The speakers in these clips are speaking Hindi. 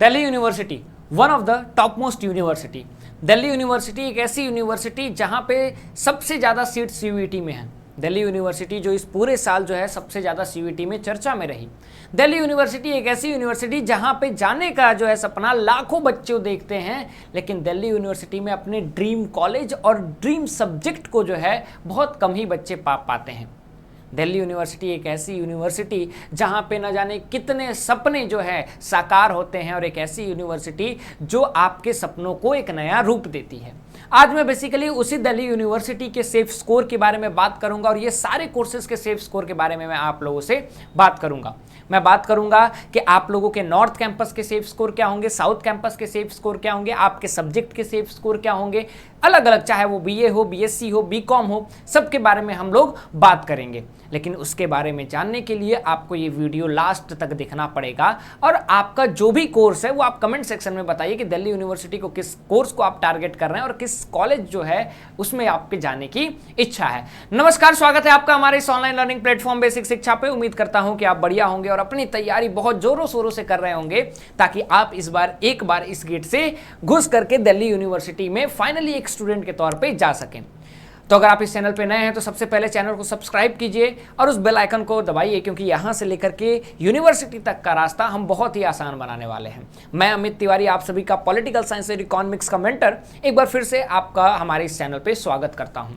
Delhi university one of the top most university. Delhi university एक ऐसी यूनिवर्सिटी जहां पे सबसे ज़्यादा सीट सीयूईटी में है। दिल्ली यूनिवर्सिटी जो इस पूरे साल जो है सबसे ज़्यादा सीयूईटी में चर्चा में रही। दिल्ली यूनिवर्सिटी एक ऐसी यूनिवर्सिटी जहां पे जाने का जो है सपना लाखों बच्चे देखते हैं, लेकिन दिल्ली यूनिवर्सिटी में अपने ड्रीम कॉलेज और ड्रीम सब्जेक्ट को जो है बहुत कम ही बच्चे पा पाते हैं। दिल्ली यूनिवर्सिटी एक ऐसी यूनिवर्सिटी जहां पे न जाने कितने सपने जो है साकार होते हैं, और एक ऐसी यूनिवर्सिटी जो आपके सपनों को एक नया रूप देती है। आज मैं बेसिकली उसी दिल्ली यूनिवर्सिटी के सेफ स्कोर के बारे में बात करूंगा, और ये सारे कोर्सेज के सेफ स्कोर के बारे में मैं आप लोगों से बात करूंगा। मैं बात करूंगा कि आप लोगों के नॉर्थ कैंपस के सेफ स्कोर क्या होंगे, साउथ कैंपस के सेफ स्कोर क्या होंगे, आपके सब्जेक्ट के सेफ स्कोर क्या होंगे, अलग अलग, चाहे वो बीए हो, बीएससी हो, बीकॉम हो, सबके बारे में हम लोग बात करेंगे। लेकिन उसके बारे में जानने के लिए आपको ये वीडियो लास्ट तक देखना पड़ेगा, और आपका जो भी कोर्स है वो आप कमेंट सेक्शन में बताइए कि दिल्ली यूनिवर्सिटी को किस कोर्स को आप टारगेट कर रहे हैं और किस कॉलेज जो है उसमें आपके जाने की इच्छा है। नमस्कार, स्वागत है आपका हमारे इस ऑनलाइन लर्निंग प्लेटफॉर्म बेसिक शिक्षा पे। उम्मीद करता हूं कि आप बढ़िया होंगे और अपनी तैयारी बहुत जोरों शोरों से कर रहे होंगे, ताकि आप एक बार इस गेट से घुस करके दिल्ली यूनिवर्सिटी में फाइनली एक स्टूडेंट के तौर पे जा सकें। तो अगर आप इस चैनल पे नए हैं तो सबसे पहले चैनल को सब्सक्राइब कीजिए और उस बेल आइकन को दबाइए, क्योंकि यहां से लेकर के यूनिवर्सिटी तक का रास्ता हम बहुत ही आसान बनाने वाले हैं। मैं अमित तिवारी, आप सभी का पॉलिटिकल साइंस और इकोनॉमिक्स का मेंटर, एक बार फिर से आपका हमारे इस चैनल पे स्वागत करता हूं।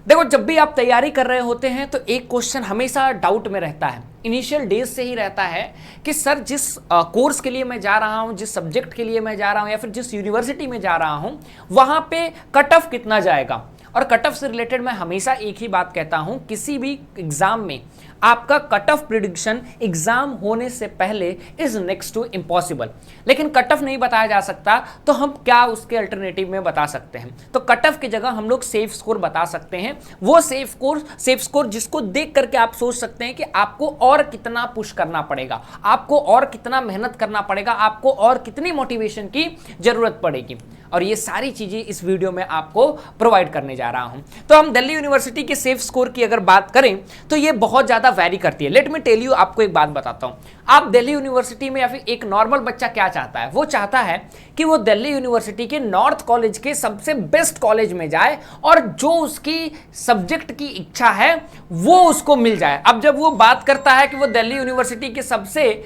देखो, जब भी आप तैयारी कर रहे होते हैं तो एक क्वेश्चन हमेशा डाउट में रहता है, इनिशियल डेज से ही रहता है कि सर जिस कोर्स के लिए मैं जा रहा हूं, जिस सब्जेक्ट के लिए मैं जा रहा हूं, या फिर जिस यूनिवर्सिटी में जा रहा हूं, वहां पे कट ऑफ कितना जाएगा। और कट ऑफ से रिलेटेड मैं हमेशा एक ही बात कहता हूं, किसी भी एग्जाम में आपका कट ऑफ प्रिडिक्शन एग्जाम होने से पहले इज नेक्स्ट टू इम्पॉसिबल। लेकिन कट ऑफ नहीं बताया जा सकता तो हम क्या उसके अल्टरनेटिव में बता सकते हैं। तो कट ऑफ की जगह हम लोग सेफ स्कोर बता सकते हैं, वो सेफ स्कोर जिसको देख करके आप सोच सकते हैं कि आपको और कितना पुश करना पड़ेगा, आपको और कितना मेहनत करना पड़ेगा, आपको और कितनी मोटिवेशन की जरूरत पड़ेगी। और ये सारी चीजें इस वीडियो में आपको प्रोवाइड करने जा रहा हूं। तो हम दिल्ली यूनिवर्सिटी के सेफ स्कोर की अगर बात करें तो ये बहुत ज्यादा वैरी करती है। लेट मी टेल यू, आपको एक बात बताता हूं। आप दिल्ली यूनिवर्सिटी में, या फिर एक नॉर्मल बच्चा क्या चाहता है, वो चाहता है कि वो दिल्ली यूनिवर्सिटी के नॉर्थ कॉलेज के सबसे बेस्ट कॉलेज में जाए और जो उसकी सब्जेक्ट की इच्छा है वो उसको मिल जाए। अब जब वो बात करता है कि वो दिल्ली यूनिवर्सिटी के सबसे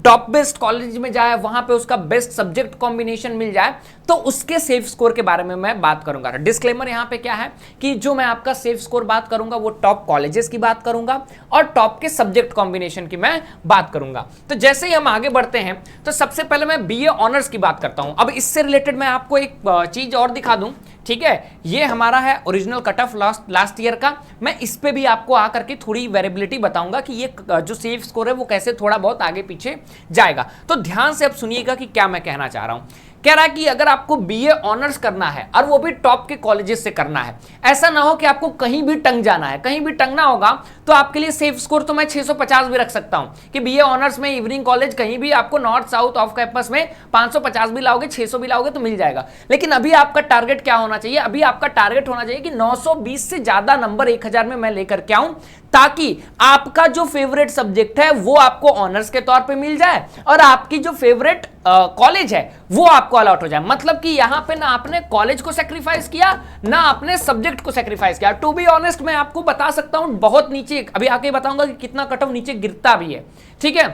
टॉप बेस्ट कॉलेज में जाए, वहां पे उसका बेस्ट सब्जेक्ट कॉम्बिनेशन मिल जाए, तो उसके सेफ स्कोर के बारे में मैं बात करूंगा। डिस्क्लेमर यहां पे क्या है कि जो मैं आपका सेफ स्कोर बात करूंगा वो टॉप कॉलेजेस की बात करूंगा और टॉप के सब्जेक्ट कॉम्बिनेशन की मैं बात करूंगा। तो जैसे ही हम आगे बढ़ते हैं तो सबसे पहले मैं बीए ऑनर्स की बात करता हूं। अब इससे रिलेटेड मैं आपको एक चीज और दिखा दूं, ठीक है। ये हमारा है original cut off last year का। मैं इस पे भी आपको आकर के थोड़ी वेरिएबिलिटी बताऊंगा कि ये जो सेफ स्कोर है वो कैसे थोड़ा बहुत आगे पीछे जाएगा। तो ध्यान से अब सुनिएगा कि क्या मैं कहना चाह रहा हूं। कह रहा है कि अगर आपको बीए ऑनर्स करना है और वो भी टॉप के कॉलेजेस से करना है, ऐसा ना हो कि आपको कहीं भी टंग जाना है। कहीं भी टंगना होगा तो आपके लिए सेफ स्कोर तो मैं 650 भी रख सकता हूं कि बीए ऑनर्स में इवनिंग कॉलेज कहीं भी आपको नॉर्थ साउथ ऑफ कैंपस में 550 भी लाओगे, 600 भी लाओगे तो मिल जाएगा। लेकिन अभी आपका टारगेट क्या होना चाहिए? अभी आपका टारगेट होना चाहिए कि 920 से ज्यादा नंबर 1000 में मैं लेकर के आऊं, ताकि आपका जो फेवरेट सब्जेक्ट है वो आपको ऑनर्स के तौर पे मिल जाए और आपकी जो फेवरेट कॉलेज है वो आपको अलॉट हो जाए। मतलब कि यहां पे ना आपने कॉलेज को सैक्रिफाइस किया, ना आपने सब्जेक्ट को सैक्रिफाइस किया। टू बी ऑनेस्ट मैं आपको बता सकता हूं बहुत नीचे, अभी आके बताऊंगा कि कितना कट ऑफ नीचे गिरता भी है, ठीक है।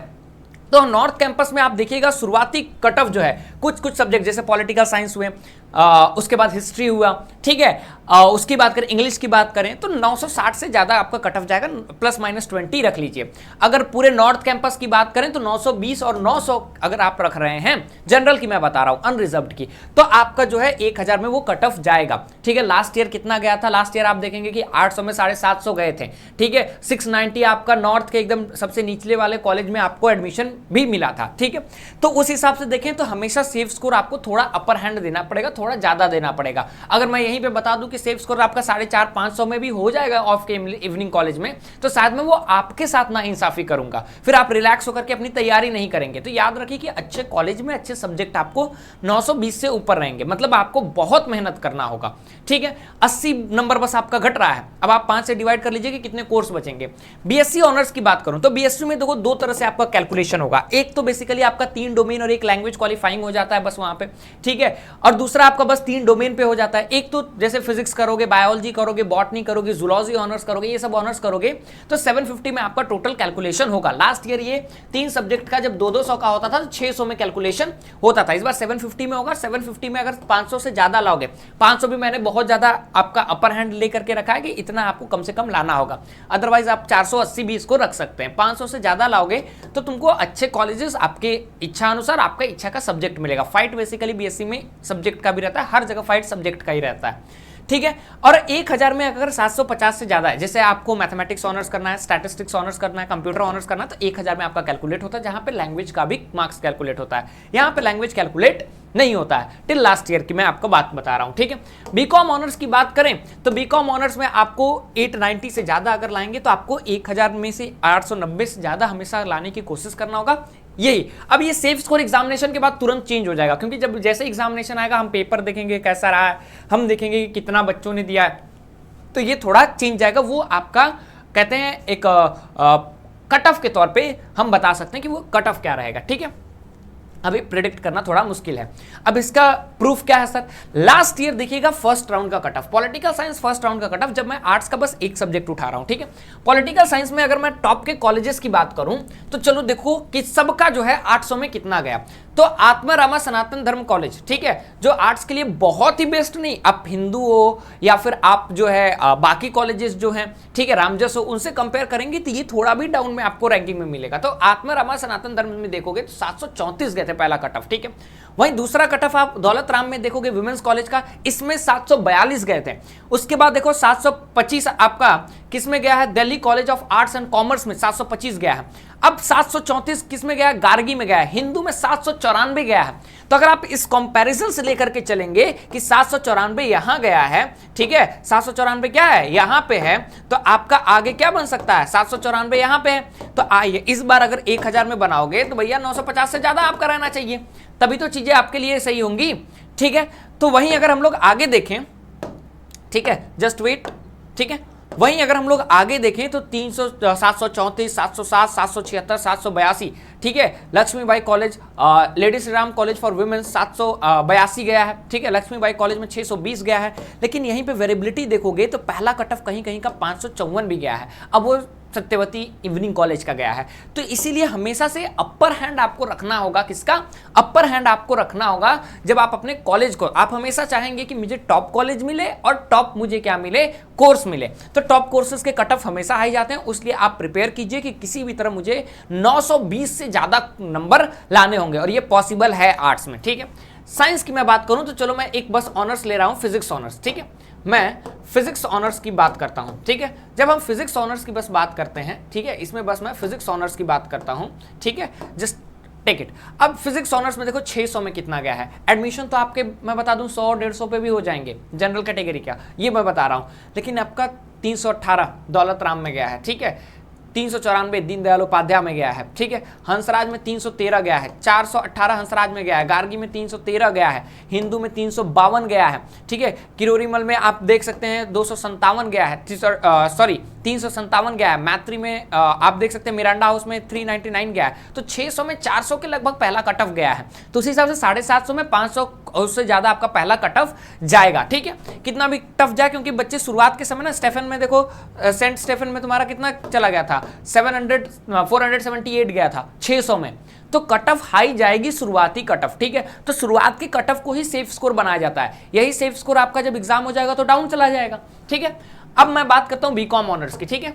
तो नॉर्थ कैंपस में आप देखिएगा शुरुआती कट ऑफ जो है कुछ सब्जेक्ट जैसे पॉलिटिकल साइंस हुए, उसके बाद हिस्ट्री हुआ, ठीक है, उसकी बात करें, इंग्लिश की बात करें तो 960 से ज्यादा आपका कट ऑफ जाएगा, प्लस माइनस 20 रख लीजिए। अगर पूरे नॉर्थ कैंपस की बात करें तो 920 और 900 अगर आप रख रहे हैं, जनरल की मैं बता रहा हूं, अनरिजर्व्ड की, तो आपका जो है 1000 में वो कट ऑफ जाएगा, ठीक है। लास्ट ईयर कितना गया था? लास्ट ईयर आप देखेंगे कि 800 में 750 गए थे, ठीक है। 690 आपका नॉर्थ के एकदम सबसे निचले वाले कॉलेज में आपको एडमिशन भी मिला था, ठीक है। तो उस हिसाब से देखें तो हमेशा सेफ स्कोर आपको थोड़ा अपर हैंड देना पड़ेगा, थोड़ा ज्यादा देना पड़ेगा। अगर मैं यहीं पे बता दूं कि सेफ स्कोर आपका 450-500 में भी हो जाएगा ऑफ के इवनिंग कॉलेज में, तो शायद मैं वो आपके साथ ना इंसाफी करूंगा, फिर आप रिलैक्स होकर के अपनी तैयारी नहीं करेंगे। तो याद रखिए कि अच्छे कॉलेज में अच्छे सब्जेक्ट आपको 920 से ऊपर रहेंगे, मतलब आपको बहुत मेहनत करना होगा, ठीक है। 80 नंबर बस आपका घट रहा है। अब आप 5 से डिवाइड कर लीजिए कि कितने कोर्स बचेंगे। बीएससी ऑनर्स की बात करूं तो बीएससी में देखो दो तरह से आपका कैलकुलेशन होगा। एक तो बेसिकली आपका 3 डोमेन और एक लैंग्वेज क्वालिफाइंग हो जाता है बस वहां पे, ठीक है। और दूसरा आपका बस 3 डोमेन पे हो जाता है। एक तो जैसे फिजिक्स करोगे, बायोलॉजी करोगे, बॉटनी करोगे, जूलॉजी ऑनर्स करोगे, ये सब ऑनर्स करोगे तो 750 में आपका टोटल कैलकुलेशन होगा। लास्ट ईयर ये 3 सब्जेक्ट का जब 200 का होता था तो 600 में कैलकुलेशन होता था। इस बार 750 में होगा। 750 में अगर 500 से ज्यादा लाओगे, 500 भी मैंने बहुत ज्यादा आपका अपर हैंड लेकर के रखा है कि इतना आपको कम से कम लाना होगा, अदरवाइज आप 480 भी इसको रख सकते हैं। 500 से ज्यादा लाओगे तो तुमको अच्छे कॉलेजेस आपके इच्छा अनुसार आपका इच्छा का सब्जेक्ट मिलेगा। फाइट बेसिकली बीएससी में सब्जेक्ट का भी रहता है, हर जगह फाइट सब्जेक्ट का ही रहता है, ठीक है। और 1000 में अगर 750 से ज्यादा है, जैसे आपको मैथमेटिक्स ऑनर्स करना है, स्टैटिस्टिक्स ऑनर्स करना है, कंप्यूटर ऑनर्स करना है, तो 1000 में आपका कैलकुलेट होता है, जहां पे लैंग्वेज का भी मार्क्स कैलकुलेट होता है। यहां पे लैंग्वेज कैलकुलेट नहीं होता है टिल लास्ट ईयर की मैं आपको बात बता रहा हूं, ठीक है। बीकॉम ऑनर्स की बात करें तो बीकॉम ऑनर्स में आपको 890 से ज्यादा अगर लाएंगे तो आपको 1000 में से 890 से ज्यादा हमेशा लाने की कोशिश करना होगा। यही अब ये सेफ स्कोर एग्जामिनेशन के बाद तुरंत चेंज हो जाएगा, क्योंकि जब जैसे एग्जामिनेशन आएगा हम पेपर देखेंगे कैसा रहा है, हम देखेंगे कि कितना बच्चों ने दिया है, तो ये थोड़ा चेंज जाएगा। वो आपका कहते हैं एक कट ऑफ के तौर पे हम बता सकते हैं कि वो कट ऑफ क्या रहेगा, ठीक है। अभी प्रेडिक्ट करना थोड़ा मुश्किल है। अब इसका प्रूफ क्या है सर, लास्ट ईयर देखिएगा फर्स्ट राउंड का cut off, political science first round का कट ऑफ, जब मैं आर्ट्स का बस एक सब्जेक्ट उठा रहा हूं, ठीक है। पॉलिटिकल साइंस में अगर मैं टॉप के कॉलेजेस की बात करूं तो चलो देखो कि सबका जो है 800 में कितना गया। तो आत्मा रामा सनातन धर्म कॉलेज, ठीक है, जो आर्ट्स के लिए बहुत ही बेस्ट नहीं, आप हिंदू हो या फिर आप जो है बाकी कॉलेजेस जो हैं, ठीक है, रामजस हो, उनसे कंपेयर करेंगे तो ये थोड़ा भी डाउन में आपको रैंकिंग में मिलेगा। तो आत्मा रामा सनातन धर्म में देखोगे तो 734 गए थे पहला कट ऑफ, ठीक है। वहीं दूसरा कट ऑफ आप दौलत राम में देखोगे विमेंस कॉलेज का, इसमें 742 गए थे। उसके बाद देखो 725 आपका किस में गया है, Delhi college of arts and commerce में 725 गया है। अब 734 किस में गया है, गार्गी में गया है। हिंदू में 794 गया है। तो अगर आप इस कंपैरिजन से लेकर के चलेंगे कि 794 यहां गया है, ठीक है, 794 क्या है यहां पे है, तो आपका आगे क्या बन सकता है, 794 यहां पे है। तो आइए इस बार अगर 1000 में बनाओगे तो भैया 950 से ज्यादा आपका रहना चाहिए, तभी तो चीजें आपके लिए सही होंगी, ठीक है। तो वहीं अगर हम लोग आगे देखें, ठीक है, जस्ट वेट, ठीक है, वहीं अगर हम लोग आगे देखें तो 734, 707, 776, 782, ठीक है। Lakshmibai college, Lady Shri Ram college for women 782 गया है, ठीक है। लक्ष्मीबाई कॉलेज में 620 गया है। लेकिन यहीं पे वेरिएबिलिटी देखोगे तो पहला कट ऑफ कहीं कहीं का 554 भी गया है, अब वो सत्यवती इवनिंग कॉलेज का गया है। तो इसीलिए हमेशा से अपर हैंड आपको रखना होगा, किसका अपर हैंड आपको रखना होगा जब आप अपने कॉलेज को, आप हमेशा चाहेंगे कि मुझे टॉप कॉलेज मिले और टॉप मुझे क्या मिले, कोर्स मिले। तो टॉप कोर्सेज के कट ऑफ हमेशा हाई जाते हैं, इसलिए आप प्रिपेयर कीजिए कि किसी भी तरह मुझे 920 से ज्यादा नंबर लाने होंगे, और ये पॉसिबल है आर्ट्स में, ठीक है। साइंस की मैं बात करूं तो चलो मैं एक बस ऑनर्स ले रहा हूं, फिजिक्स ऑनर्स, ठीक है। मैं फिजिक्स ऑनर्स की बात करता हूं, ठीक है। जब हम फिजिक्स ऑनर्स की बस बात करते हैं, ठीक है, इसमें बस मैं फिजिक्स ऑनर्स की बात करता हूं, ठीक है, जस्ट टेक इट। अब फिजिक्स ऑनर्स में देखो 600 में कितना गया है। एडमिशन तो आपके मैं बता दूं 100-150 पे भी हो जाएंगे, जनरल कैटेगरी का ये मैं बता रहा हूं। लेकिन आपका 318 दौलत राम में गया है, ठीक है, 394 दीनदयाल उपाध्याय में गया है, ठीक है। हंसराज में 313 गया है, 418 हंसराज में गया है, गार्गी में 313 गया है, हिंदू में 352 गया है, ठीक है। किरोरीमल में आप देख सकते हैं 257 गया है, सॉरी 357 गया है। मैत्री में आप देख सकते हैं मिरांडा हाउस में 399 गया है। तो 600 में 400 के लगभग पहला कट ऑफ गया है। तो उस हिसाब से 750 में 500 उससे ज्यादा आपका पहला कट ऑफ जाएगा, ठीक है। कितना भी टफ जाए, क्योंकि बच्चे शुरुआत के समय ना स्टेफन में देखो, सेंट स्टेफन में तुम्हारा कितना चला गया था, 478 गया था 600 में। तो कट ऑफ हाई जाएगी शुरुआती कट ऑफ, ठीक है। तो शुरुआत के कट ऑफ को ही सेफ स्कोर बनाया जाता है। यही सेफ स्कोर आपका जब एग्जाम हो जाएगा तो डाउन चला जाएगा, ठीक है। अब मैं बात करता हूं बीकॉम ऑनर्स की, ठीक है।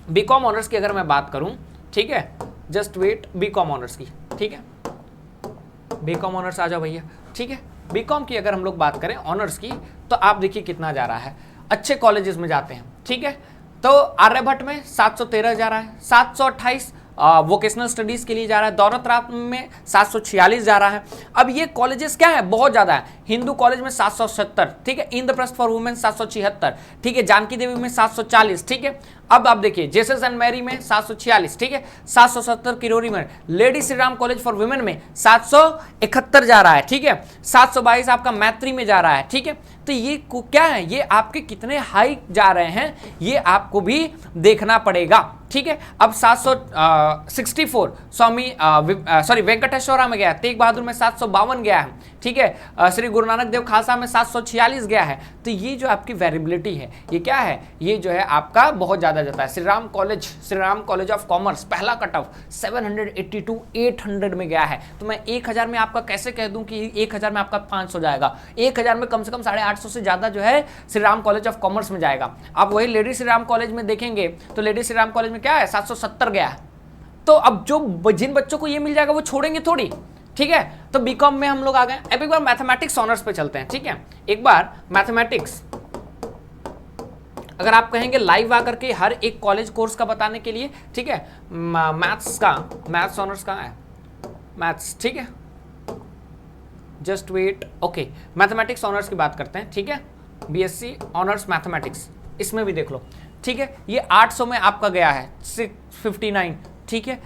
बीकॉम ऑनर्स की अगर मैं बात करूं, ठीक है, जस्ट वेट, बीकॉम ऑनर्स की, ठीक है, बीकॉम ऑनर्स आ जाओ भैया, ठीक है। बीकॉम की अगर हम लोग बात करें ऑनर्स की, तो आप देखिए कितना जा रहा है, अच्छे कॉलेजेस में जाते हैं, ठीक है। तो आर्यभट्ट में 713 जा रहा है, 728 वोकेशनल स्टडीज के लिए जा रहा है, दौलत में 746 जा रहा है। अब ये कॉलेजेस क्या है, बहुत ज्यादा है। हिंदू कॉलेज में 770, ठीक है, इंद्रप्रस्थ फॉर वुमेन 776, ठीक है, जानकी देवी में 740, ठीक है। अब आप देखिए जेसस एंड मैरी में 746, ठीक है, 770 किरोरी में, lady Shri Ram college for women में 771 जा रहा है, ठीक है, 722 आपका मैत्री में जा रहा है, ठीक है। तो ये क्या है, ये आपके कितने हाई जा रहे हैं ये आपको भी देखना पड़ेगा, ठीक है। अब 764 वेंकटेश्वरा में गया है, तेग बहादुर में 752 गया है, ठीक है, श्री गुरु नानक देव खालसा में 746 गया है। तो ये जो आपकी वेरिएबिलिटी है ये क्या है, ये जो है आपका बहुत ज्यादा जाता है। Shri Ram college of commerce पहला कट ऑफ 782 800 में गया है। तो मैं 1000 में आपका कैसे कह दूं कि 1000 में आपका 500 जाएगा, 1000 में कम से कम 850 से ज्यादा जो है Shri Ram college of commerce में जाएगा। आप वही लेडी श्री राम कॉलेज में देखेंगे तो लेडी श्री राम कॉलेज में क्या है 770 गया है। तो अब जो जिन बच्चों को ये मिल जाएगा वो छोड़ेंगे थोड़ी, ठीक है। तो बीकॉम में हम लोग आ गए। अब एक बार मैथमेटिक्स ऑनर्स पे चलते हैं, ठीक है। एक बार मैथमेटिक्स अगर आप कहेंगे लाइव आकर के हर एक कॉलेज कोर्स का बताने के लिए, ठीक है, मैथ्स ऑनर्स कहाँ है, मैथ्स, ठीक है, just wait, okay, mathematics honours की बात करते हैं, ठीक है, बीएससी ऑनर्स मैथमेटिक्स, इसमें भी देख लो, ठीक है। ये 800 में आपका गया है 659, ठीक है,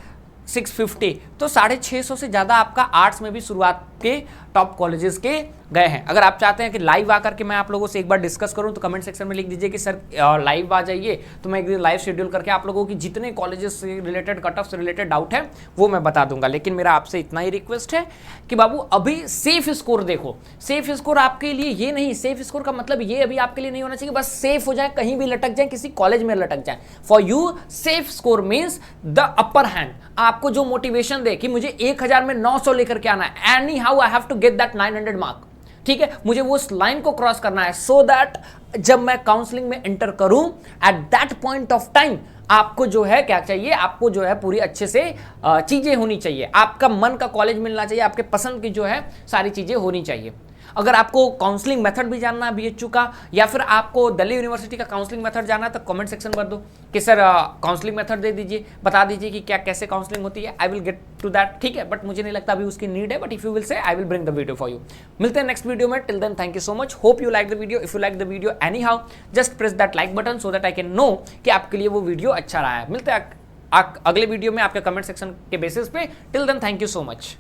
650, तो 650 से ज़्यादा आपका आर्ट्स में भी शुरुआत के टॉप कॉलेजेस के गए हैं। अगर आप चाहते हैं कि लाइव आकर के मैं आप लोगों से एक बार डिस्कस करूं तो कमेंट सेक्शन में लिख दीजिए कि सर लाइव आ जाइए, तो मैं एक दिन लाइव शेड्यूल करके आप लोगों की जितने कॉलेजेस से रिलेटेड कट ऑफ से रिलेटेड डाउट है वो मैं बता दूंगा। लेकिन मेरा आपसे इतना ही रिक्वेस्ट है कि बाबू अभी सेफ स्कोर देखो। सेफ स्कोर आपके लिए ये नहीं, सेफ स्कोर का मतलब ये अभी आपके लिए नहीं होना चाहिए बस सेफ हो जाए, कहीं भी लटक जाए, किसी कॉलेज में लटक जाए। For you safe score means the upper hand, आपको जो मोटिवेशन दे कि मुझे 1000 में 900 लेकर के आना है, anyhow I have to get that 900 mark, ठीक है, मुझे वो उस लाइन को क्रॉस करना है, सो दैट जब मैं काउंसलिंग में एंटर करूं at that point of time आपको जो है क्या चाहिए, आपको जो है पूरी अच्छे से चीजें होनी चाहिए, आपका मन का कॉलेज मिलना चाहिए, आपके पसंद की जो है सारी चीजें होनी चाहिए। अगर आपको काउंसलिंग मेथड भी जानना है बीएचयू का, या फिर आपको दिल्ली यूनिवर्सिटी का काउंसलिंग मेथड जानना है, तो कमेंट सेक्शन कर दो कि सर काउंसलिंग मेथड दे दीजिए, बता दीजिए कि क्या कैसे काउंसलिंग होती है। I will get to that, ठीक है, बट मुझे नहीं लगता अभी उसकी नीड है, but if you will say I will bring the video for you. मिलते हैं नेक्स्ट वीडियो में, till then thank you so much, hope you like the video. If you like the video anyhow just press that like button so that I can know कि आपके लिए वो वीडियो अच्छा रहा है। मिलते हैं अगले वीडियो में आपके कमेंट सेक्शन के बेसिस पे। Till then thank you so much.